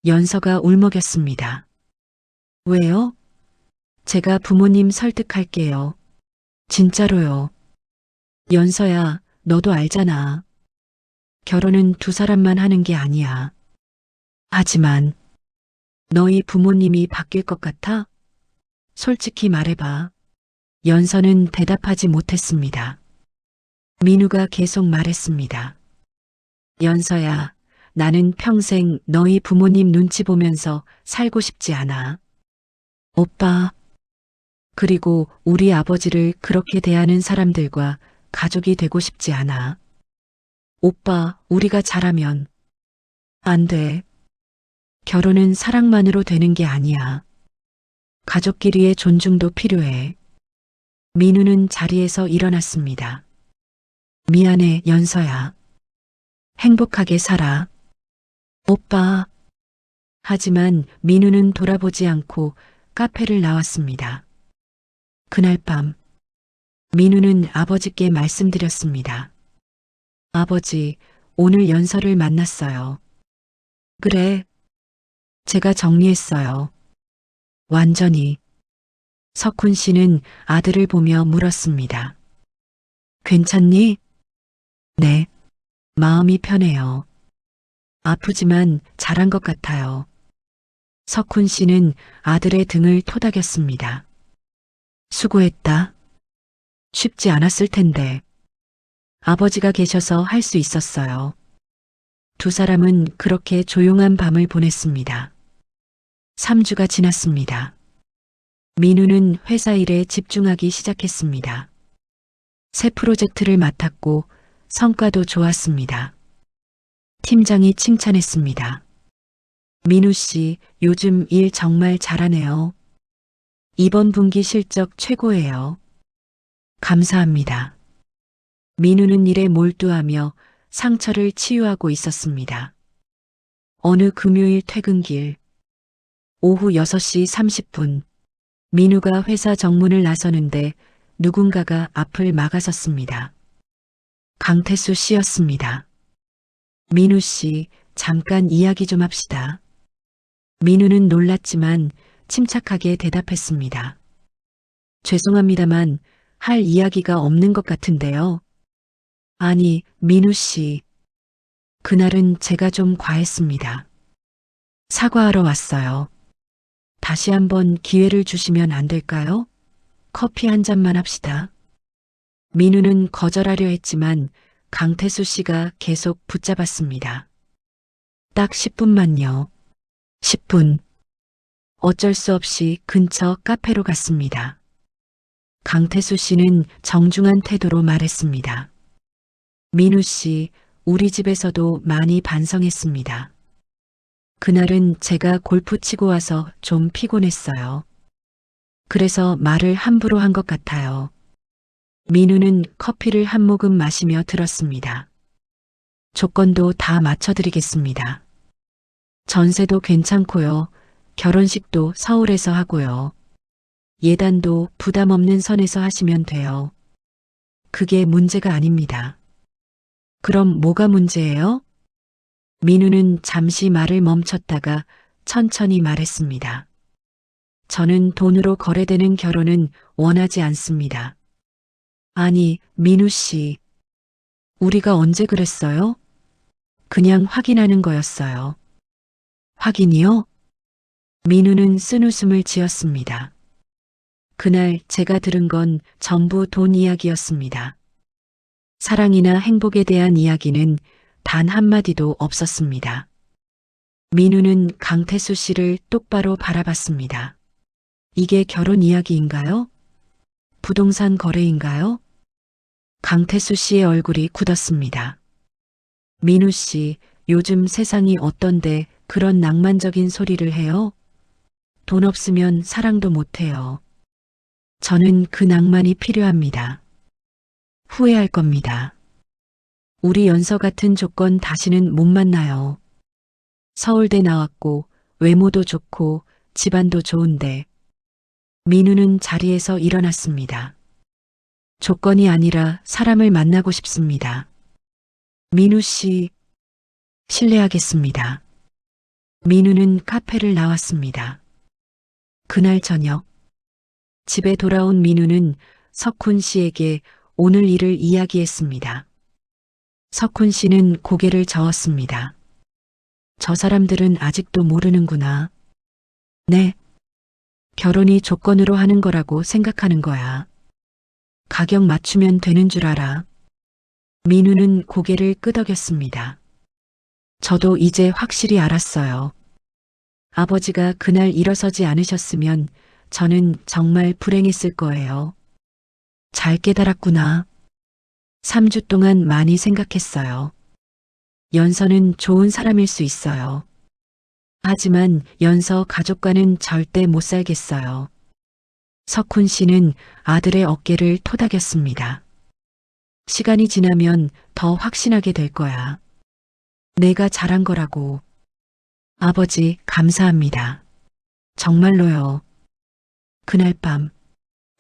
연서가 울먹였습니다. 왜요? 제가 부모님 설득할게요. 진짜로요. 연서야, 너도 알잖아. 결혼은 두 사람만 하는 게 아니야. 하지만 너희 부모님이 바뀔 것 같아? 솔직히 말해봐. 연서는 대답하지 못했습니다. 민우가 계속 말했습니다. 연서야, 나는 평생 너희 부모님 눈치 보면서 살고 싶지 않아. 오빠. 그리고 우리 아버지를 그렇게 대하는 사람들과 가족이 되고 싶지 않아. 오빠, 우리가 잘하면. 안 돼. 결혼은 사랑만으로 되는 게 아니야. 가족끼리의 존중도 필요해. 민우는 자리에서 일어났습니다. 미안해, 연서야. 행복하게 살아. 오빠. 하지만 민우는 돌아보지 않고 카페를 나왔습니다. 그날 밤, 민우는 아버지께 말씀드렸습니다. 아버지, 오늘 연서를 만났어요. 그래. 제가 정리했어요. 완전히. 석훈 씨는 아들을 보며 물었습니다. 괜찮니? 네. 마음이 편해요. 아프지만 잘한 것 같아요. 석훈 씨는 아들의 등을 토닥였습니다. 수고했다. 쉽지 않았을 텐데. 아버지가 계셔서 할 수 있었어요. 두 사람은 그렇게 조용한 밤을 보냈습니다. 3주가 지났습니다. 민우는 회사 일에 집중하기 시작했습니다. 새 프로젝트를 맡았고 성과도 좋았습니다. 팀장이 칭찬했습니다. 민우 씨, 요즘 일 정말 잘하네요. 이번 분기 실적 최고예요. 감사합니다. 민우는 일에 몰두하며 상처를 치유하고 있었습니다. 어느 금요일 퇴근길, 오후 6시 30분, 민우가 회사 정문을 나서는데 누군가가 앞을 막아섰습니다. 강태수 씨였습니다. 민우 씨, 잠깐 이야기 좀 합시다. 민우는 놀랐지만 침착하게 대답했습니다. 죄송합니다만 할 이야기가 없는 것 같은데요. 아니, 민우 씨. 그날은 제가 좀 과했습니다. 사과하러 왔어요. 다시 한번 기회를 주시면 안 될까요? 커피 한 잔만 합시다. 민우는 거절하려 했지만 강태수 씨가 계속 붙잡았습니다. 딱 10분만요. 10분. 어쩔 수 없이 근처 카페로 갔습니다. 강태수 씨는 정중한 태도로 말했습니다. 민우 씨, 우리 집에서도 많이 반성했습니다. 그날은 제가 골프 치고 와서 좀 피곤했어요. 그래서 말을 함부로 한 것 같아요. 민우는 커피를 한 모금 마시며 들었습니다. 조건도 다 맞춰드리겠습니다. 전세도 괜찮고요. 결혼식도 서울에서 하고요. 예단도 부담 없는 선에서 하시면 돼요. 그게 문제가 아닙니다. 그럼 뭐가 문제예요? 민우는 잠시 말을 멈췄다가 천천히 말했습니다. 저는 돈으로 거래되는 결혼은 원하지 않습니다. 아니, 민우 씨. 우리가 언제 그랬어요? 그냥 확인하는 거였어요. 확인이요? 민우는 쓴웃음을 지었습니다. 그날 제가 들은 건 전부 돈 이야기였습니다. 사랑이나 행복에 대한 이야기는 단 한마디도 없었습니다. 민우는 강태수 씨를 똑바로 바라봤습니다. 이게 결혼 이야기인가요? 부동산 거래인가요? 강태수 씨의 얼굴이 굳었습니다. 민우 씨, 요즘 세상이 어떤데 그런 낭만적인 소리를 해요? 돈 없으면 사랑도 못해요. 저는 그 낭만이 필요합니다. 후회할 겁니다. 우리 연서 같은 조건 다시는 못 만나요. 서울대 나왔고 외모도 좋고 집안도 좋은데. 민우는 자리에서 일어났습니다. 조건이 아니라 사람을 만나고 싶습니다. 민우 씨, 실례하겠습니다. 민우는 카페를 나왔습니다. 그날 저녁, 집에 돌아온 민우는 석훈 씨에게 오늘 일을 이야기했습니다. 석훈 씨는 고개를 저었습니다. 저 사람들은 아직도 모르는구나. 네. 결혼이 조건으로 하는 거라고 생각하는 거야. 가격 맞추면 되는 줄 알아. 민우는 고개를 끄덕였습니다. 저도 이제 확실히 알았어요. 아버지가 그날 일어서지 않으셨으면 저는 정말 불행했을 거예요. 잘 깨달았구나. 3주 동안 많이 생각했어요. 연서는 좋은 사람일 수 있어요. 하지만 연서 가족과는 절대 못 살겠어요. 석훈 씨는 아들의 어깨를 토닥였습니다. 시간이 지나면 더 확신하게 될 거야. 내가 잘한 거라고. 아버지, 감사합니다. 정말로요. 그날 밤,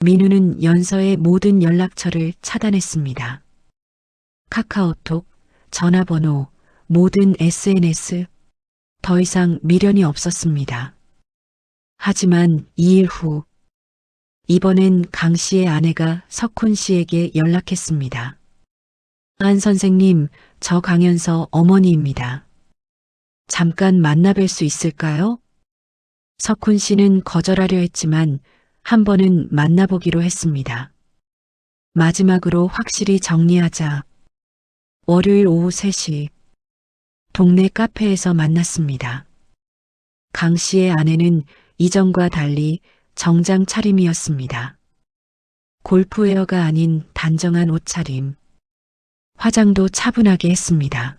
민우는 연서의 모든 연락처를 차단했습니다. 카카오톡, 전화번호, 모든 SNS, 더 이상 미련이 없었습니다. 하지만 2일 후, 이번엔 강 씨의 아내가 석훈 씨에게 연락했습니다. 안 선생님, 저 강연서 어머니입니다. 잠깐 만나뵐 수 있을까요? 석훈 씨는 거절하려 했지만 한 번은 만나보기로 했습니다. 마지막으로 확실히 정리하자. 월요일 오후 3시 동네 카페에서 만났습니다. 강 씨의 아내는 이전과 달리 정장 차림이었습니다. 골프웨어가 아닌 단정한 옷차림. 화장도 차분하게 했습니다.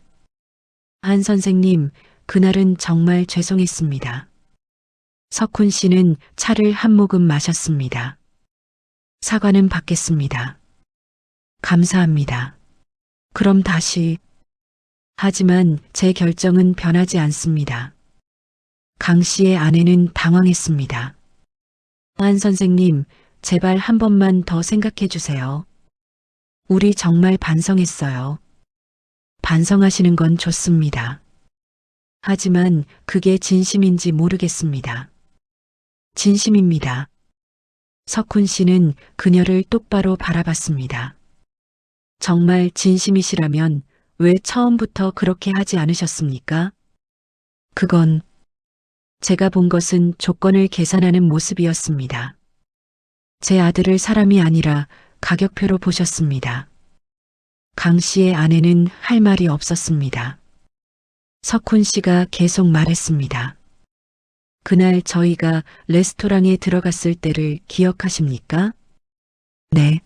한 선생님, 그날은 정말 죄송했습니다. 석훈 씨는 차를 한 모금 마셨습니다. 사과는 받겠습니다. 감사합니다. 그럼 다시. 하지만 제 결정은 변하지 않습니다. 강 씨의 아내는 당황했습니다. 한 선생님, 제발 한 번만 더 생각해 주세요. 우리 정말 반성했어요. 반성하시는 건 좋습니다. 하지만 그게 진심인지 모르겠습니다. 진심입니다. 석훈 씨는 그녀를 똑바로 바라봤습니다. 정말 진심이시라면 왜 처음부터 그렇게 하지 않으셨습니까? 그건 제가 본 것은 조건을 계산하는 모습이었습니다. 제 아들을 사람이 아니라 가격표로 보셨습니다. 강 씨의 아내는 할 말이 없었습니다. 석훈 씨가 계속 말했습니다. 그날 저희가 레스토랑에 들어갔을 때를 기억하십니까? 네.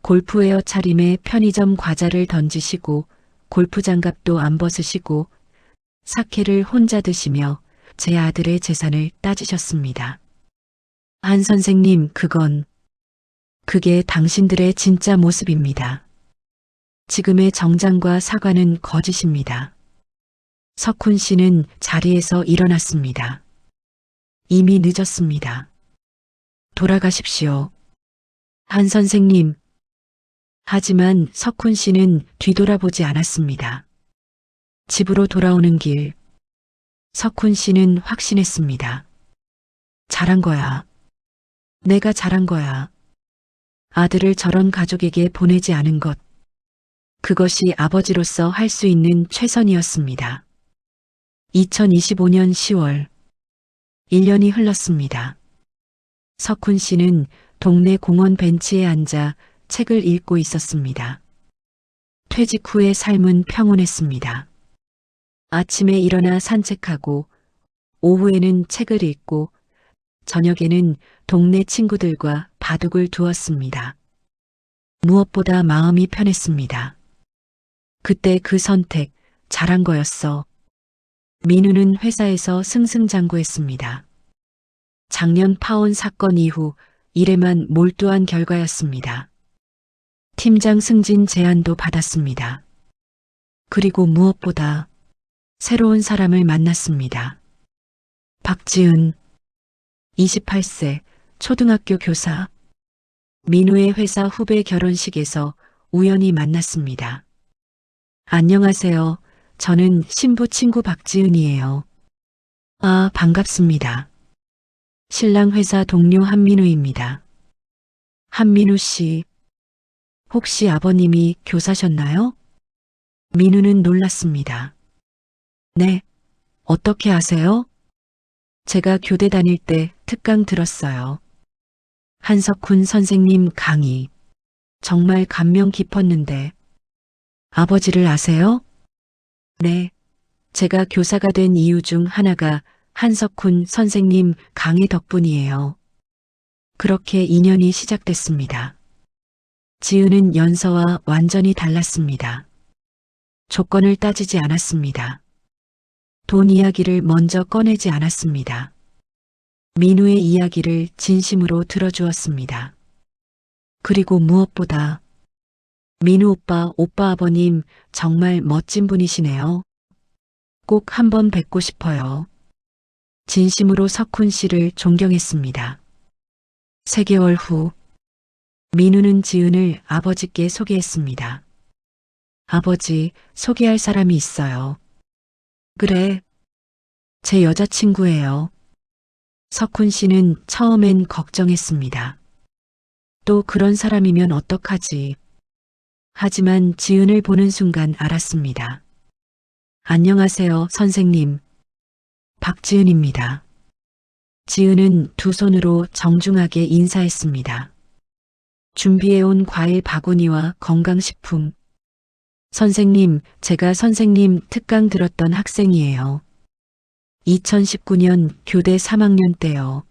골프웨어 차림에 편의점 과자를 던지시고 골프 장갑도 안 벗으시고 사케를 혼자 드시며 제 아들의 재산을 따지셨습니다. 한 선생님, 그게 당신들의 진짜 모습입니다. 지금의 정장과 사과는 거짓입니다. 석훈 씨는 자리에서 일어났습니다. 이미 늦었습니다. 돌아가십시오. 한 선생님. 하지만 석훈 씨는 뒤돌아보지 않았습니다. 집으로 돌아오는 길, 석훈 씨는 확신했습니다. 잘한 거야. 내가 잘한 거야. 아들을 저런 가족에게 보내지 않은 것. 그것이 아버지로서 할 수 있는 최선이었습니다. 2025년 10월. 1년이 흘렀습니다. 석훈 씨는 동네 공원 벤치에 앉아 책을 읽고 있었습니다. 퇴직 후의 삶은 평온했습니다. 아침에 일어나 산책하고 오후에는 책을 읽고 저녁에는 동네 친구들과 바둑을 두었습니다. 무엇보다 마음이 편했습니다. 그때 그 선택, 잘한 거였어. 민우는 회사에서 승승장구했습니다. 작년 파혼 사건 이후 일에만 몰두한 결과였습니다. 팀장 승진 제안도 받았습니다. 그리고 무엇보다 새로운 사람을 만났습니다. 박지은, 28세, 초등학교 교사. 민우의 회사 후배 결혼식에서 우연히 만났습니다. 안녕하세요. 저는 신부 친구 박지은이에요. 아, 반갑습니다. 신랑 회사 동료 한민우입니다. 한민우 씨, 혹시 아버님이 교사셨나요? 민우는 놀랐습니다. 네, 어떻게 아세요? 제가 교대 다닐 때 특강 들었어요. 한석훈 선생님 강의. 정말 감명 깊었는데. 아버지를 아세요? 네, 제가 교사가 된 이유 중 하나가 한석훈 선생님 강의 덕분이에요. 그렇게 인연이 시작됐습니다. 지은은 연서와 완전히 달랐습니다. 조건을 따지지 않았습니다. 돈 이야기를 먼저 꺼내지 않았습니다. 민우의 이야기를 진심으로 들어주었습니다. 그리고 무엇보다 민우 오빠 아버님 정말 멋진 분이시네요. 꼭 한번 뵙고 싶어요. 진심으로 석훈 씨를 존경했습니다. 3개월 후 민우는 지은을 아버지께 소개했습니다. 아버지, 소개할 사람이 있어요. 그래, 제 여자친구예요. 석훈 씨는 처음엔 걱정했습니다. 또 그런 사람이면 어떡하지? 하지만 지은을 보는 순간 알았습니다. 안녕하세요, 선생님. 박지은입니다. 지은은 두 손으로 정중하게 인사했습니다. 준비해온 과일 바구니와 건강식품. 선생님, 제가 선생님 특강 들었던 학생이에요. 2019년 교대 3학년 때요.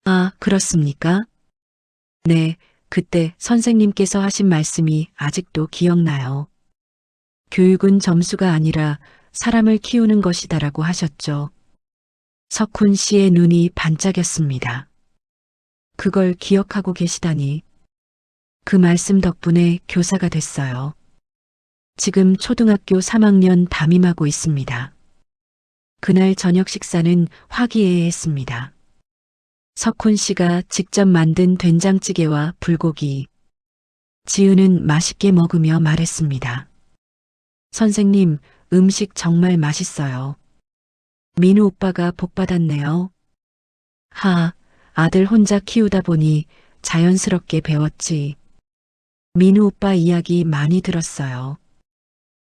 아, 그렇습니까? 네, 그때 선생님께서 하신 말씀이 아직도 기억나요. 교육은 점수가 아니라 사람을 키우는 것이다라고 하셨죠. 석훈 씨의 눈이 반짝였습니다. 그걸 기억하고 계시다니. 그 말씀 덕분에 교사가 됐어요. 지금 초등학교 3학년 담임하고 있습니다. 그날 저녁 식사는 화기애애했습니다. 석훈 씨가 직접 만든 된장찌개와 불고기. 지은은 맛있게 먹으며 말했습니다. 선생님, 음식 정말 맛있어요. 민우 오빠가 복 받았네요. 아들 혼자 키우다 보니 자연스럽게 배웠지. 민우 오빠 이야기 많이 들었어요.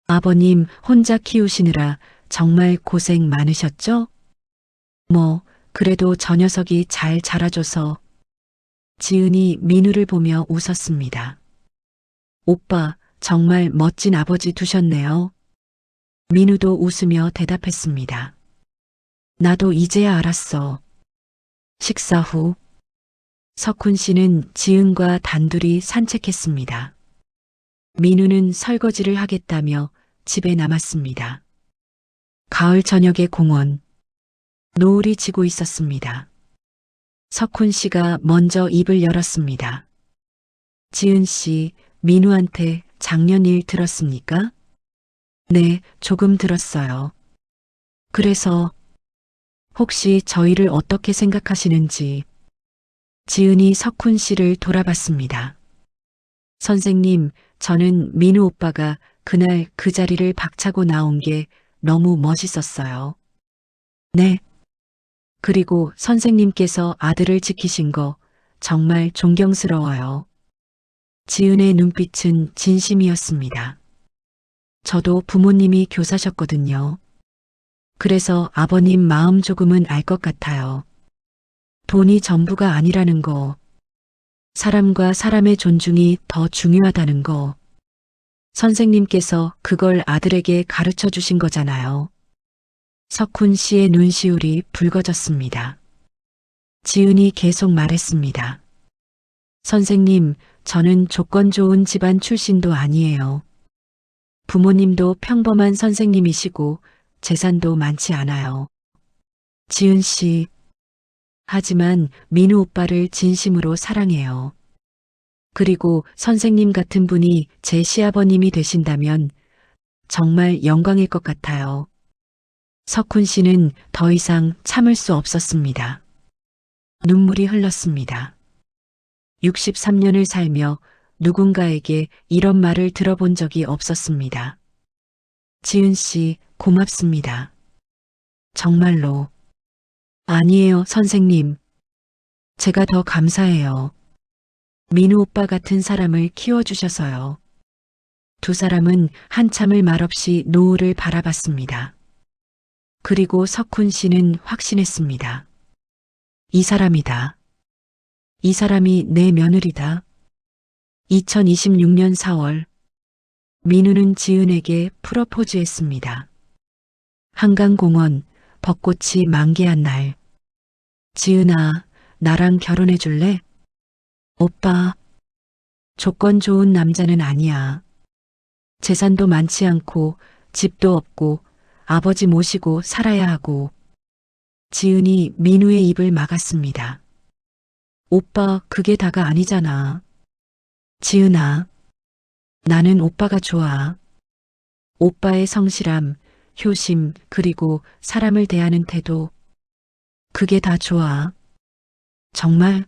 아버님 혼자 키우시느라 정말 고생 많으셨죠? 그래도 저 녀석이 잘 자라줘서. 지은이 민우를 보며 웃었습니다. 오빠, 정말 멋진 아버지 두셨네요. 민우도 웃으며 대답했습니다. 나도 이제야 알았어. 식사 후, 석훈 씨는 지은과 단둘이 산책했습니다. 민우는 설거지를 하겠다며 집에 남았습니다. 가을 저녁의 공원. 노을이 지고 있었습니다. 석훈 씨가 먼저 입을 열었습니다. 지은 씨, 민우한테 작년 일 들었습니까? 네, 조금 들었어요. 그래서 혹시 저희를 어떻게 생각하시는지. 지은이 석훈 씨를 돌아봤습니다. 선생님, 저는 민우 오빠가 그날 그 자리를 박차고 나온 게 너무 멋있었어요. 네. 그리고 선생님께서 아들을 지키신 거 정말 존경스러워요. 지은의 눈빛은 진심이었습니다. 저도 부모님이 교사셨거든요. 그래서 아버님 마음 조금은 알 것 같아요. 돈이 전부가 아니라는 거, 사람과 사람의 존중이 더 중요하다는 거, 선생님께서 그걸 아들에게 가르쳐 주신 거잖아요. 석훈 씨의 눈시울이 붉어졌습니다. 지은이 계속 말했습니다. 선생님, 저는 조건 좋은 집안 출신도 아니에요. 부모님도 평범한 선생님이시고 재산도 많지 않아요. 지은 씨, 하지만 민우 오빠를 진심으로 사랑해요. 그리고 선생님 같은 분이 제 시아버님이 되신다면 정말 영광일 것 같아요. 석훈 씨는 더 이상 참을 수 없었습니다. 눈물이 흘렀습니다. 63년을 살며 누군가에게 이런 말을 들어본 적이 없었습니다. 지은 씨, 고맙습니다. 정말로. 아니에요, 선생님. 제가 더 감사해요. 민우 오빠 같은 사람을 키워주셔서요. 두 사람은 한참을 말없이 노을을 바라봤습니다. 그리고 석훈 씨는 확신했습니다. 이 사람이다. 이 사람이 내 며느리다. 2026년 4월, 민우는 지은에게 프러포즈했습니다. 한강공원, 벚꽃이 만개한 날. 지은아, 나랑 결혼해 줄래? 오빠, 조건 좋은 남자는 아니야. 재산도 많지 않고 집도 없고 아버지 모시고 살아야 하고. 지은이 민우의 입을 막았습니다. 오빠, 그게 다가 아니잖아. 지은아, 나는 오빠가 좋아. 오빠의 성실함, 효심, 그리고 사람을 대하는 태도. 그게 다 좋아. 정말?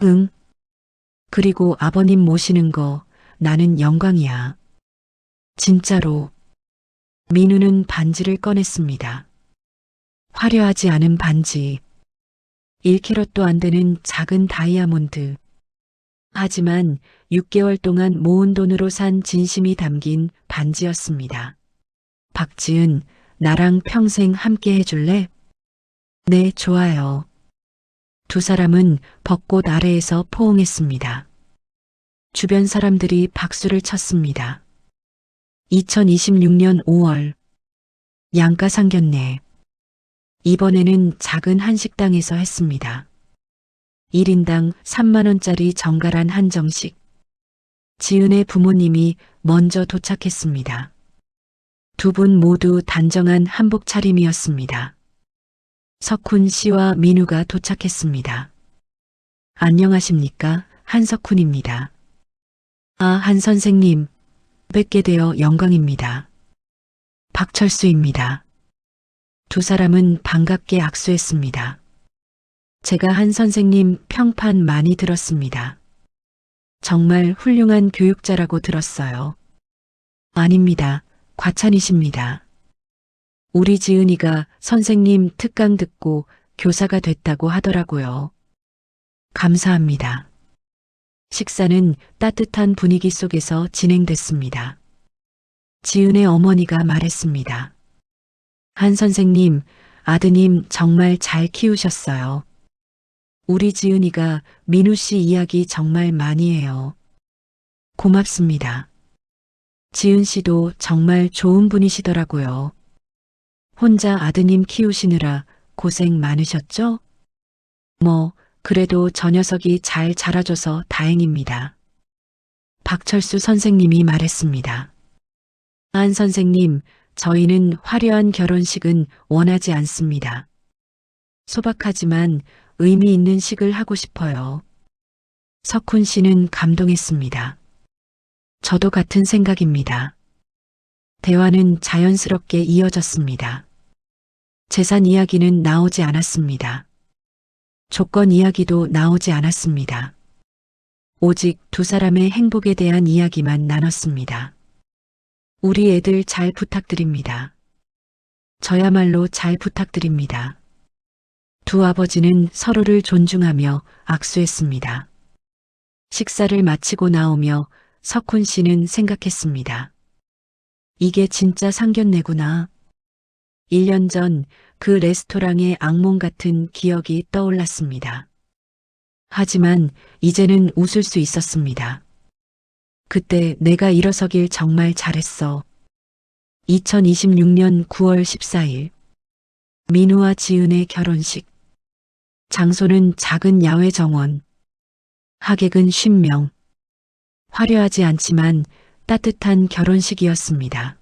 응. 그리고 아버님 모시는 거 나는 영광이야. 진짜로. 민우는 반지를 꺼냈습니다. 화려하지 않은 반지. 1캐럿도 안 되는 작은 다이아몬드. 하지만 6개월 동안 모은 돈으로 산 진심이 담긴 반지였습니다. 박지은, 나랑 평생 함께 해줄래? 네, 좋아요. 두 사람은 벚꽃 아래에서 포옹했습니다. 주변 사람들이 박수를 쳤습니다. 2026년 5월 양가 상견례. 이번에는 작은 한식당에서 했습니다. 1인당 3만 원짜리 정갈한 한정식. 지은의 부모님이 먼저 도착했습니다. 두 분 모두 단정한 한복 차림이었습니다. 석훈 씨와 민우가 도착했습니다. 안녕하십니까? 한석훈입니다. 아, 한 선생님. 뵙게 되어 영광입니다. 박철수입니다. 두 사람은 반갑게 악수했습니다. 제가 한 선생님 평판 많이 들었습니다. 정말 훌륭한 교육자라고 들었어요. 아닙니다. 과찬이십니다. 우리 지은이가 선생님 특강 듣고 교사가 됐다고 하더라고요. 감사합니다. 식사는 따뜻한 분위기 속에서 진행됐습니다. 지은의 어머니가 말했습니다. 한 선생님, 아드님 정말 잘 키우셨어요. 우리 지은이가 민우 씨 이야기 정말 많이 해요. 고맙습니다. 지은 씨도 정말 좋은 분이시더라고요. 혼자 아드님 키우시느라 고생 많으셨죠? 그래도 저 녀석이 잘 자라줘서 다행입니다. 박철수 선생님이 말했습니다. 안 선생님, 저희는 화려한 결혼식은 원하지 않습니다. 소박하지만 의미 있는 식을 하고 싶어요. 석훈 씨는 감동했습니다. 저도 같은 생각입니다. 대화는 자연스럽게 이어졌습니다. 재산 이야기는 나오지 않았습니다. 조건 이야기도 나오지 않았습니다. 오직 두 사람의 행복에 대한 이야기만 나눴습니다. 우리 애들 잘 부탁드립니다. 저야말로 잘 부탁드립니다. 두 아버지는 서로를 존중하며 악수했습니다. 식사를 마치고 나오며 석훈 씨는 생각했습니다. 이게 진짜 상견례구나. 1년 전 그 레스토랑의 악몽 같은 기억이 떠올랐습니다. 하지만 이제는 웃을 수 있었습니다. 그때 내가 일어서길 정말 잘했어. 2026년 9월 14일 민우와 지은의 결혼식. 장소는 작은 야외 정원. 하객은 50명. 화려하지 않지만 따뜻한 결혼식이었습니다.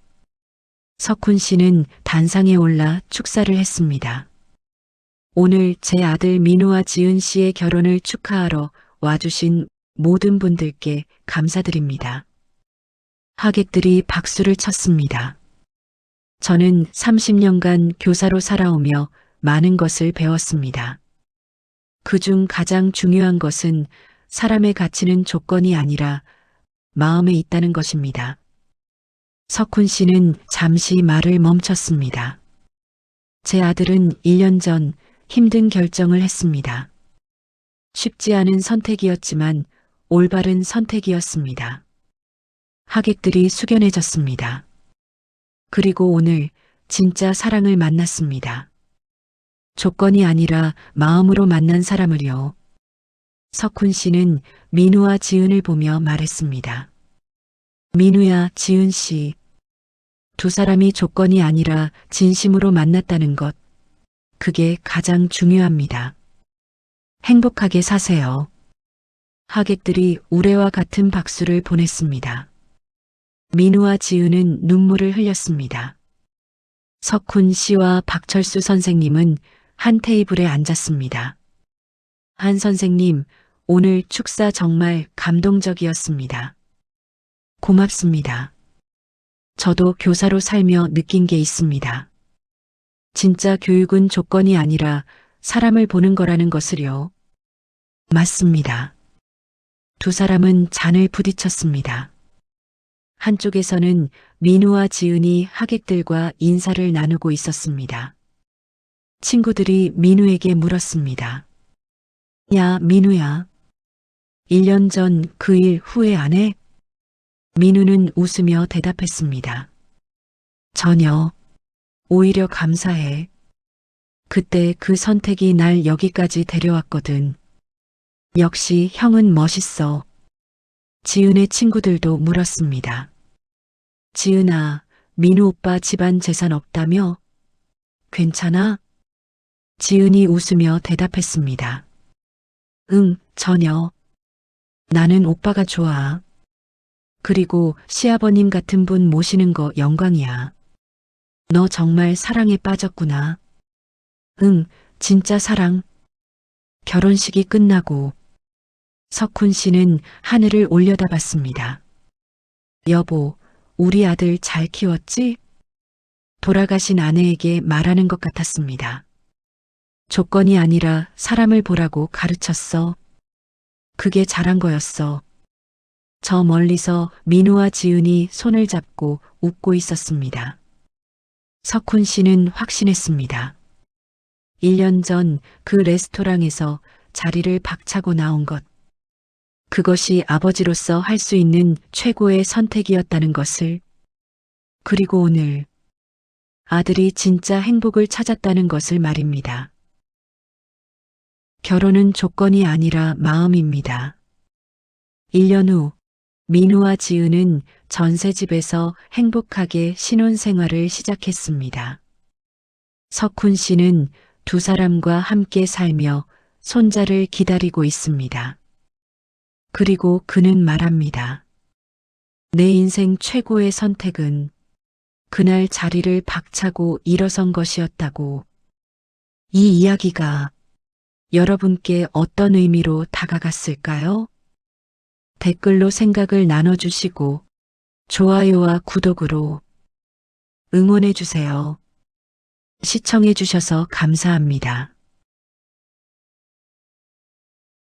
석훈 씨는 단상에 올라 축사를 했습니다. 오늘 제 아들 민우와 지은 씨의 결혼을 축하하러 와주신 모든 분들께 감사드립니다. 하객들이 박수를 쳤습니다. 저는 30년간 교사로 살아오며 많은 것을 배웠습니다. 그중 가장 중요한 것은 사람의 가치는 조건이 아니라 마음에 있다는 것입니다. 석훈 씨는 잠시 말을 멈췄습니다. 제 아들은 1년 전 힘든 결정을 했습니다. 쉽지 않은 선택이었지만 올바른 선택이었습니다. 하객들이 숙연해졌습니다. 그리고 오늘 진짜 사랑을 만났습니다. 조건이 아니라 마음으로 만난 사람을요. 석훈 씨는 민우와 지은을 보며 말했습니다. 민우야, 지은 씨. 두 사람이 조건이 아니라 진심으로 만났다는 것. 그게 가장 중요합니다. 행복하게 사세요. 하객들이 우레와 같은 박수를 보냈습니다. 민우와 지은은 눈물을 흘렸습니다. 석훈 씨와 박철수 선생님은 한 테이블에 앉았습니다. 한 선생님, 오늘 축사 정말 감동적이었습니다. 고맙습니다. 저도 교사로 살며 느낀 게 있습니다. 진짜 교육은 조건이 아니라 사람을 보는 거라는 것을요. 맞습니다. 두 사람은 잔을 부딪혔습니다. 한쪽에서는 민우와 지은이 하객들과 인사를 나누고 있었습니다. 친구들이 민우에게 물었습니다. 야, 민우야. 1년 전 그 일 후회 안 해? 민우는 웃으며 대답했습니다. 전혀. 오히려 감사해. 그때 그 선택이 날 여기까지 데려왔거든. 역시 형은 멋있어. 지은의 친구들도 물었습니다. 지은아, 민우 오빠 집안 재산 없다며? 괜찮아? 지은이 웃으며 대답했습니다. 응, 전혀. 나는 오빠가 좋아. 그리고 시아버님 같은 분 모시는 거 영광이야. 너 정말 사랑에 빠졌구나. 응, 진짜 사랑. 결혼식이 끝나고 석훈 씨는 하늘을 올려다봤습니다. 여보, 우리 아들 잘 키웠지? 돌아가신 아내에게 말하는 것 같았습니다. 조건이 아니라 사람을 보라고 가르쳤어. 그게 잘한 거였어. 저 멀리서 민우와 지은이 손을 잡고 웃고 있었습니다. 석훈 씨는 확신했습니다. 1년 전 그 레스토랑에서 자리를 박차고 나온 것. 그것이 아버지로서 할 수 있는 최고의 선택이었다는 것을. 그리고 오늘 아들이 진짜 행복을 찾았다는 것을 말입니다. 결혼은 조건이 아니라 마음입니다. 1년 후 민우와 지은은 전세집에서 행복하게 신혼생활을 시작했습니다. 석훈 씨는 두 사람과 함께 살며 손자를 기다리고 있습니다. 그리고 그는 말합니다. 내 인생 최고의 선택은 그날 자리를 박차고 일어선 것이었다고. 이 이야기가 여러분께 어떤 의미로 다가갔을까요? 댓글로 생각을 나눠주시고 좋아요와 구독으로 응원해주세요. 시청해주셔서 감사합니다.